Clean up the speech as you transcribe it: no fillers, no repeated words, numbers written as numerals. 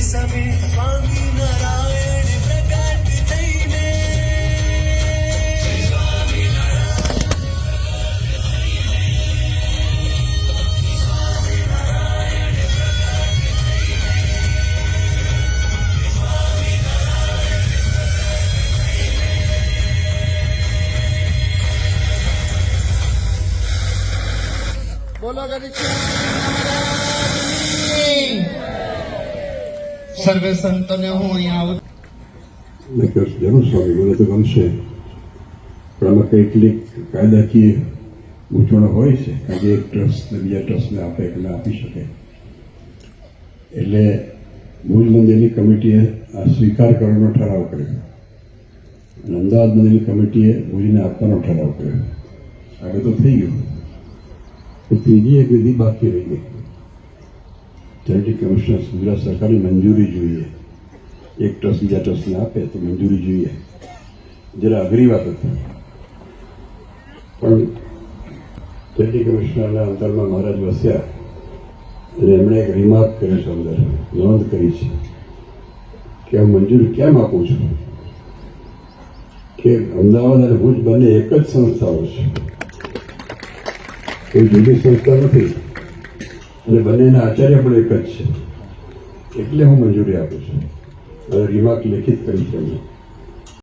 સભે સ્વામિનારાયણ પ્રગટ થઈને બોલો સર્વે સંતોને હું અહીંયા આવું જરૂર સ્વામી મને તો ગમશે પણ આમાં કેટલીક કાયદાકીય ગૂંચવણો હોય છે કારણ કે એક ટ્રસ્ટને બીજા ટ્રસ્ટને આપે કે ના આપી શકે એટલે ભુજ મંદિરની કમિટીએ આ સ્વીકાર કરવાનો ઠરાવ કર્યો અને અમદાવાદ મંદિરની કમિટીએ ભુજને આપવાનો ઠરાવ કર્યો આગળ તો થઈ ગયું ત્રીજી એક વિધિ બાકી રહી ગઈ ચેરિટી કમિશનર ગુજરાત સરકારની મંજૂરી જોઈએ એક ટ્રસ્ટ બીજા ટ્રસ્ટને આપે તો મંજૂરી જોઈએ જરા અઘરી વાત હતી પણ ચેરિટી કમિશનરના અંતરમાં મહારાજ વસ્યા અને એમણે એક રિમાર્ક કર્યો છે અંદર નોંધ કરી છે કે હું મંજૂરી કેમ આપું છું કે અમદાવાદ અને ભુજ બંને એક જ સંસ્થાઓ છે કોઈ જુદી સંસ્થા નથી અને બંનેના આચાર્ય પણ એક જ છે એટલે હું મંજૂરી આપું છું અને રિમાર્ક લેખિત કરી છે